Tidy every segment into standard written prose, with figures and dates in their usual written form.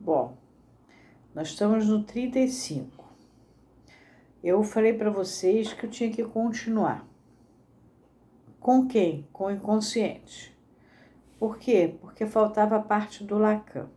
Bom, nós estamos no 35. Eu falei para vocês que eu tinha que continuar. Com quem? Com o inconsciente. Por quê? Porque faltava a parte do Lacan.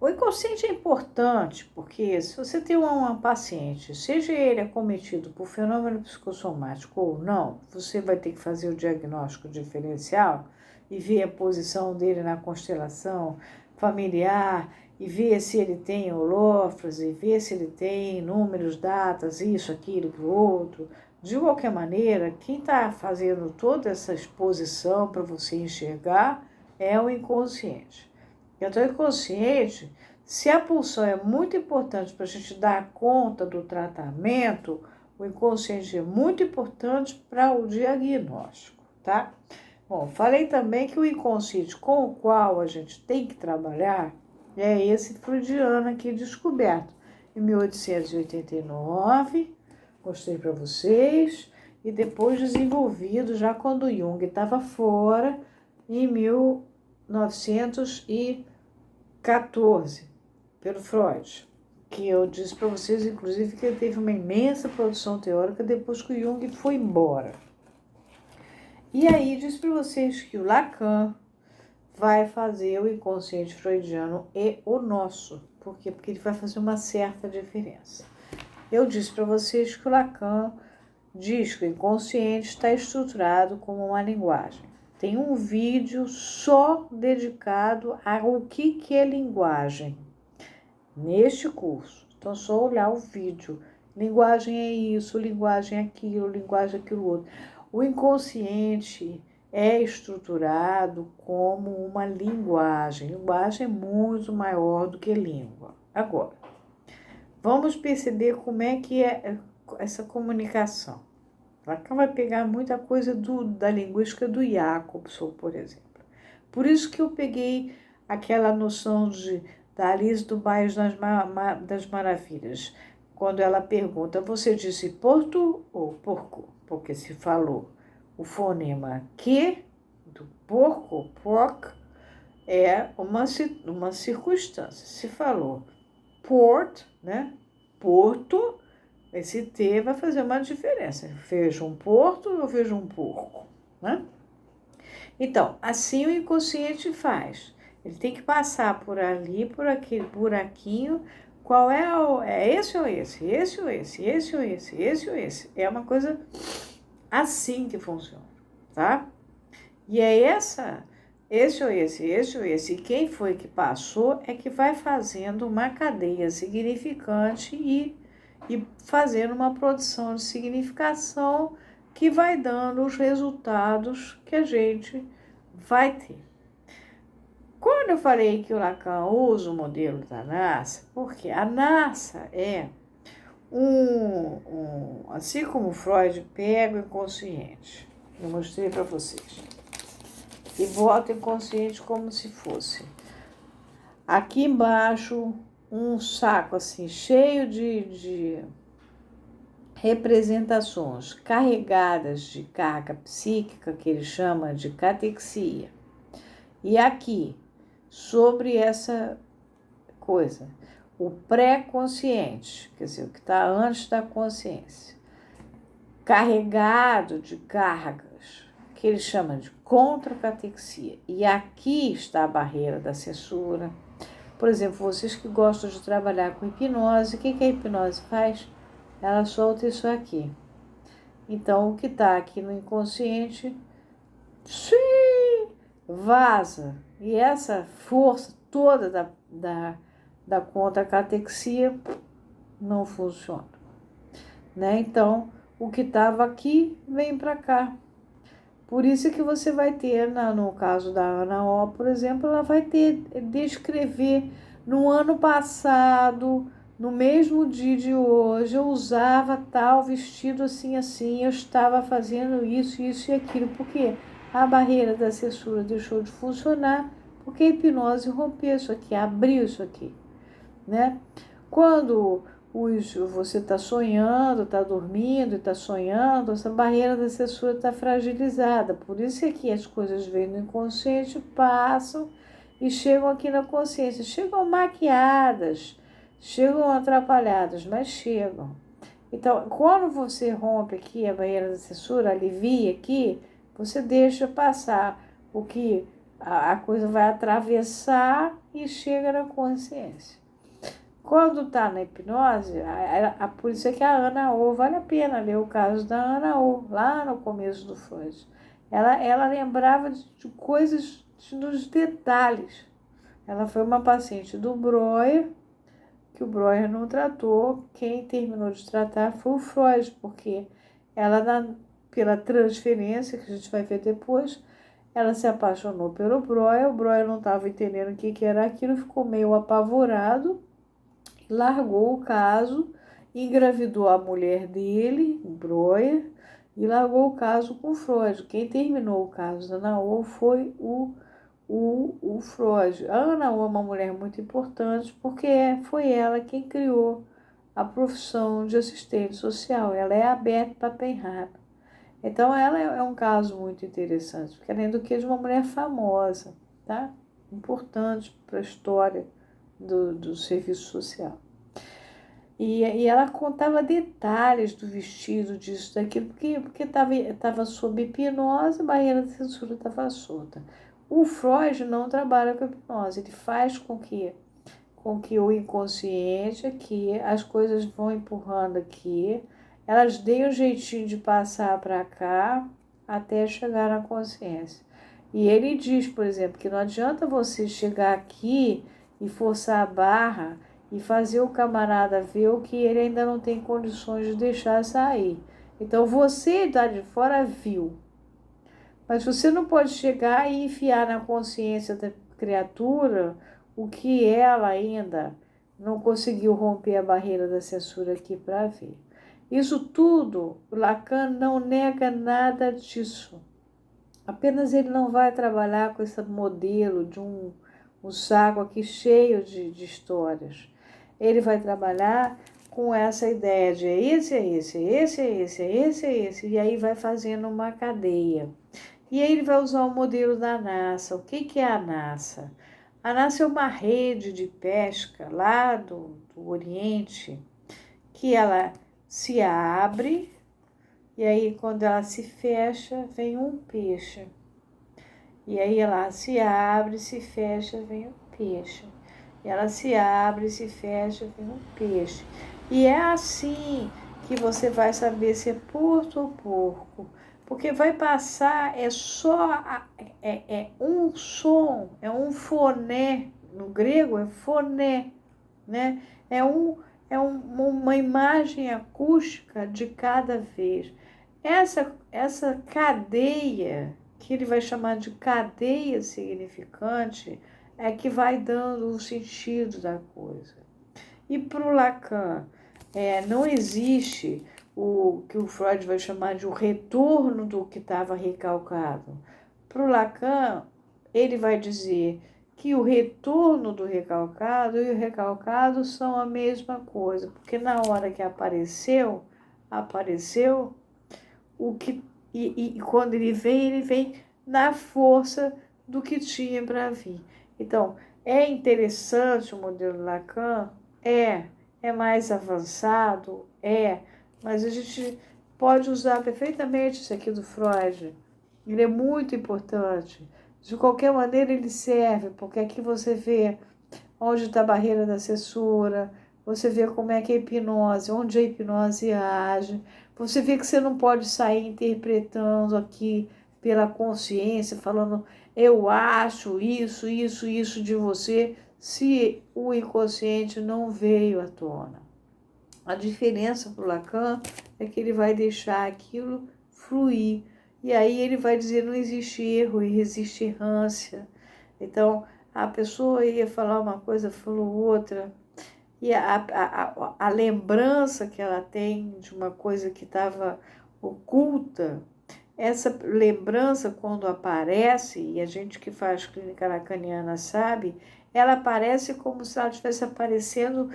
O inconsciente é importante porque se você tem uma paciente, seja ele acometido por fenômeno psicossomático ou não, você vai ter que fazer o diagnóstico diferencial e ver a posição dele na constelação familiar e ver se ele tem holófrase, e ver se ele tem números, datas, isso, aquilo, aquilo outro. De qualquer maneira, quem está fazendo toda essa exposição para você enxergar é o inconsciente. Então, inconsciente, se a pulsão é muito importante para a gente dar conta do tratamento, o inconsciente é muito importante para o diagnóstico, tá? Bom, falei também que o inconsciente com o qual a gente tem que trabalhar é esse freudiano aqui descoberto em 1889, mostrei para vocês, e depois desenvolvido já quando Jung estava fora, em 1914, pelo Freud, que eu disse para vocês, inclusive, que ele teve uma imensa produção teórica depois que o Jung foi embora. E aí disse para vocês que o Lacan vai fazer o inconsciente freudiano e o nosso. Por quê? Porque ele vai fazer uma certa diferença. Eu disse para vocês que o Lacan diz que o inconsciente está estruturado como uma linguagem. Tem um vídeo só dedicado ao que é linguagem neste curso. Então, só olhar o vídeo. Linguagem é isso, linguagem é aquilo, linguagem é aquilo outro. O inconsciente é estruturado como uma linguagem. Linguagem é muito maior do que língua. Agora, vamos perceber como é que é essa comunicação. Lacan vai pegar muita coisa da linguística do Jacobson, por exemplo. Por isso que eu peguei aquela noção da Alice do País das Maravilhas, quando ela pergunta, você disse porto ou porco? Porque se falou o fonema que, do porco, pork, é uma circunstância. Se falou port, né? Porto, esse T vai fazer uma diferença. Vejo um porto ou vejo um porco, né? Então, assim o inconsciente faz. Ele tem que passar por ali, por aquele buraquinho. Qual é esse ou esse? Esse ou esse? Esse ou esse? Esse ou esse? É uma coisa assim que funciona, tá? E é esse ou esse, esse ou esse. E quem foi que passou é que vai fazendo uma cadeia significante e fazendo uma produção de significação que vai dando os resultados que a gente vai ter. Quando eu falei que o Lacan usa o modelo da NASA, porque a NASA é assim como Freud pega o inconsciente, eu mostrei para vocês, e bota o inconsciente como se fosse aqui embaixo um saco assim cheio de representações carregadas de carga psíquica, que ele chama de catexia. E aqui, sobre essa coisa, o pré-consciente, quer dizer, o que está antes da consciência, carregado de cargas, que ele chama de contracatexia. E aqui está a barreira da censura. Por exemplo, vocês que gostam de trabalhar com hipnose, o que a hipnose faz? Ela solta isso aqui. Então, o que está aqui no inconsciente, vaza. E essa força toda da contracatexia não funciona, né? Então, o que estava aqui vem para cá. Por isso que você vai ter, no caso da Ana O, por exemplo, ela vai descrever no ano passado, no mesmo dia de hoje, eu usava tal vestido assim, assim, eu estava fazendo isso, isso e aquilo. Por quê? A barreira da censura deixou de funcionar, porque a hipnose rompeu isso aqui, abriu isso aqui, né? Quando você está sonhando, está dormindo e está sonhando, essa barreira da censura está fragilizada. Por isso é que as coisas vêm no inconsciente, passam e chegam aqui na consciência. Chegam maquiadas, chegam atrapalhadas, mas chegam. Então, quando você rompe aqui a barreira da censura, alivia aqui, você deixa passar o que a coisa vai atravessar e chega na consciência. Quando está na hipnose, por isso é que a Ana O, vale a pena ler o caso da Ana O, lá no começo do Freud. Ela lembrava de coisas nos detalhes. Ela foi uma paciente do Breuer, que o Breuer não tratou. Quem terminou de tratar foi o Freud, porque ela, pela transferência, que a gente vai ver depois, ela se apaixonou pelo Breuer. O Breuer não estava entendendo o que era aquilo, ficou meio apavorado, largou o caso, engravidou a mulher dele, o Breuer, e largou o caso com o Freud. Quem terminou o caso da Ana O foi o Freud. A Ana O é uma mulher muito importante porque foi ela quem criou a profissão de assistente social. Ela é a Beth Pappenheim. Então, ela é um caso muito interessante, porque além do que de uma mulher famosa, tá? Importante para a história do serviço social. E ela contava detalhes do vestido, disso, daquilo, porque estava sob hipnose, a barreira da censura estava solta. O Freud não trabalha com hipnose, ele faz com que o inconsciente aqui, as coisas vão empurrando aqui, elas deem um jeitinho de passar para cá até chegar na consciência. E ele diz, por exemplo, que não adianta você chegar aqui e forçar a barra e fazer o camarada ver o que ele ainda não tem condições de deixar sair. Então você lá de fora viu, mas você não pode chegar e enfiar na consciência da criatura o que ela ainda não conseguiu romper a barreira da censura aqui para ver. Isso tudo, Lacan não nega nada disso. Apenas ele não vai trabalhar com esse modelo de um saco aqui cheio de histórias. Ele vai trabalhar com essa ideia de esse, e aí vai fazendo uma cadeia. E aí ele vai usar o modelo da NASA. O que é a NASA? A NASA é uma rede de pesca lá do Oriente, que ela se abre, e aí quando ela se fecha, vem um peixe. E aí ela se abre, se fecha, vem um peixe. E ela se abre, se fecha, vem um peixe. E é assim que você vai saber se é porto ou porco. Porque vai passar, é só um som, é um foné. No grego é foné, né? Uma imagem acústica de cada vez. Essa cadeia, que ele vai chamar de cadeia significante, é que vai dando o sentido da coisa. E para o Lacan, não existe o que o Freud vai chamar de o retorno do que estava recalcado. Para o Lacan, ele vai dizer que o retorno do recalcado e o recalcado são a mesma coisa, porque na hora que apareceu o que e quando ele vem na força do que tinha para vir. Então, é interessante o modelo Lacan? É mais avançado? Mas a gente pode usar perfeitamente isso aqui do Freud. Ele é muito importante. De qualquer maneira, ele serve, porque aqui você vê onde está a barreira da censura, você vê como é que a hipnose, onde a hipnose age, você vê que você não pode sair interpretando aqui pela consciência, falando eu acho isso de você, se o inconsciente não veio à tona. A diferença para o Lacan é que ele vai deixar aquilo fluir. E aí ele vai dizer, não existe erro, existe errância. Então, a pessoa ia falar uma coisa, falou outra. E a lembrança que ela tem de uma coisa que estava oculta, essa lembrança, quando aparece, e a gente que faz clínica lacaniana sabe, ela aparece como se ela estivesse aparecendo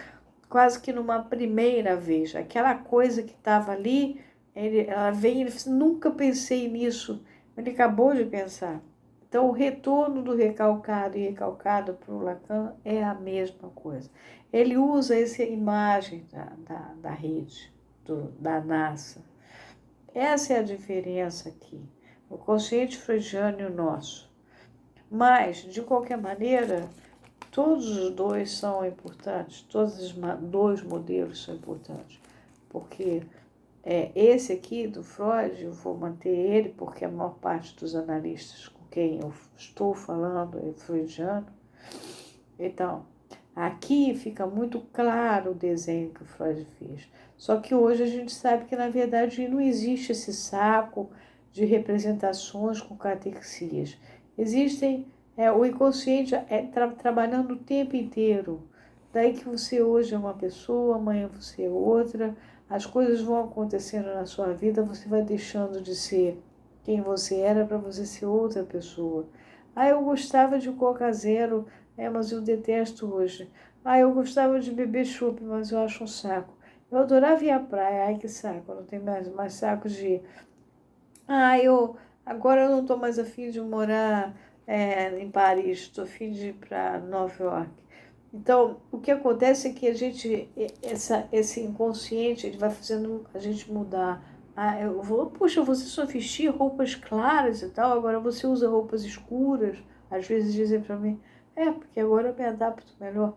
quase que numa primeira vez. Aquela coisa que estava ali, ela vem e ele diz, nunca pensei nisso. Ele acabou de pensar. Então, o retorno do recalcado e recalcado para o Lacan é a mesma coisa. Ele usa essa imagem da rede, da NASA. Essa é a diferença aqui. O consciente freudiano e o nosso. Mas, de qualquer maneira, todos os dois são importantes, todos os dois modelos são importantes, porque esse aqui do Freud, eu vou manter ele, porque a maior parte dos analistas com quem eu estou falando é freudiano. Então, aqui fica muito claro o desenho que o Freud fez. Só que hoje a gente sabe que, na verdade, não existe esse saco de representações com catexias. Existem o inconsciente trabalhando o tempo inteiro. Daí que você hoje é uma pessoa, amanhã você é outra. As coisas vão acontecendo na sua vida, você vai deixando de ser quem você era para você ser outra pessoa. Eu gostava de Coca Zero, mas eu detesto hoje. Eu gostava de beber chopp, mas eu acho um saco. Eu adorava ir à praia, que saco, eu não tenho mais saco de ir. Agora eu não estou mais afim de morar em Paris, estou afim de ir para Nova York. Então, o que acontece é que a gente, esse inconsciente, ele vai fazendo a gente mudar. Puxa, você só vestia roupas claras e tal, agora você usa roupas escuras. Às vezes dizem para mim, porque agora eu me adapto melhor.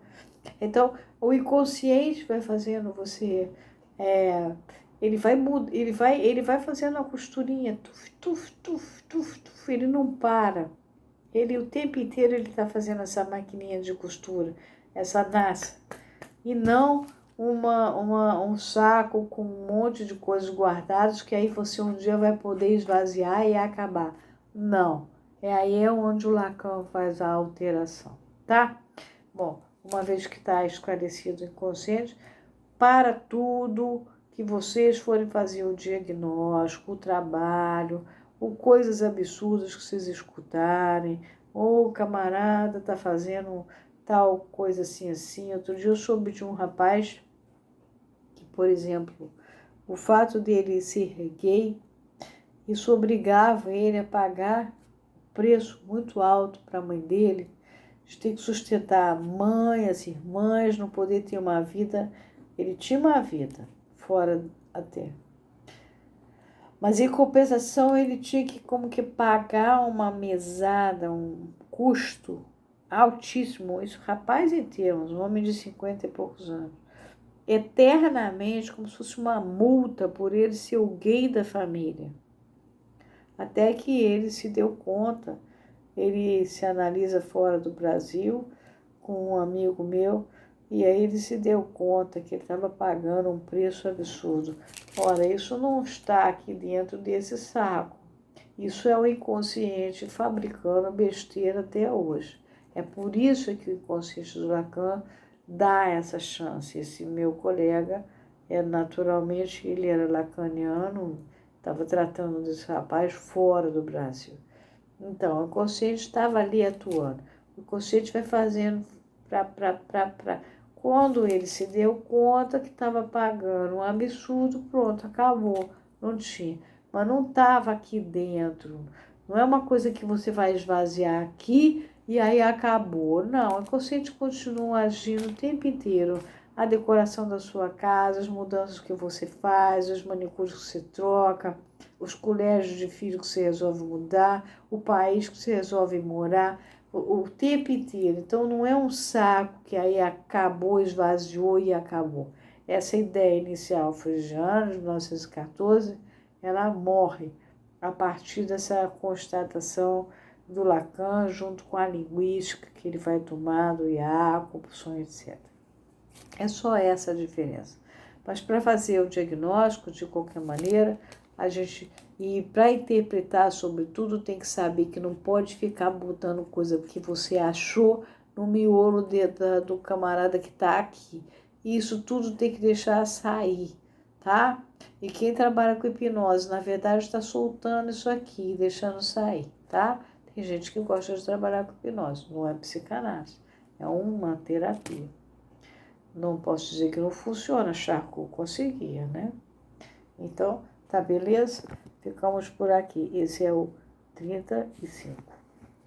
Então, o inconsciente vai fazendo você... ele vai fazendo a costurinha, ele não para. Ele o tempo inteiro ele está fazendo essa maquininha de costura, essa nassa. E não um saco com um monte de coisas guardadas que aí você um dia vai poder esvaziar e acabar. Não. Aí é onde o Lacan faz a alteração, tá? Bom, uma vez que está esclarecido o inconsciente, para tudo que vocês forem fazer o diagnóstico, o trabalho, ou coisas absurdas que vocês escutarem, ou o camarada está fazendo tal coisa assim. Outro dia eu soube de um rapaz que, por exemplo, o fato dele ser gay, isso obrigava ele a pagar um preço muito alto para a mãe dele, de ter que sustentar a mãe, as irmãs, não poder ter uma vida. Ele tinha uma vida fora até. Mas em compensação ele tinha que pagar uma mesada, um custo altíssimo. Isso, rapaz em termos, um homem de 50 e poucos anos. Eternamente, como se fosse uma multa por ele ser o gay da família. Até que ele se deu conta, ele se analisa fora do Brasil com um amigo meu, e aí ele se deu conta que ele estava pagando um preço absurdo. Ora, isso não está aqui dentro desse saco. Isso é o inconsciente fabricando besteira até hoje. É por isso que o inconsciente do Lacan dá essa chance. Esse meu colega, naturalmente, ele era lacaniano, estava tratando desse rapaz fora do Brasil. Então, o inconsciente estava ali atuando. O inconsciente vai fazendo Quando ele se deu conta que estava pagando um absurdo, pronto, acabou, não tinha. Mas não estava aqui dentro. Não é uma coisa que você vai esvaziar aqui e aí acabou. Não, o inconsciente continua agindo o tempo inteiro. A decoração da sua casa, as mudanças que você faz, os manicures que você troca, os colégios de filho que você resolve mudar, o país que você resolve morar, o tempo inteiro. Então, não é um saco que aí acabou, esvaziou e acabou. Essa ideia inicial freudiana, de 1914, ela morre a partir dessa constatação do Lacan, junto com a linguística que ele vai tomar do Jacobson, etc. É só essa a diferença. Mas para fazer o diagnóstico, de qualquer maneira, e para interpretar sobre tudo, tem que saber que não pode ficar botando coisa que você achou no miolo do camarada que está aqui. Isso tudo tem que deixar sair, tá? E quem trabalha com hipnose, na verdade, está soltando isso aqui, deixando sair, tá? Tem gente que gosta de trabalhar com hipnose, não é psicanálise, é uma terapia. Não posso dizer que não funciona, Charcot conseguia, né? Então, tá beleza? Ficamos por aqui. Esse é o 35.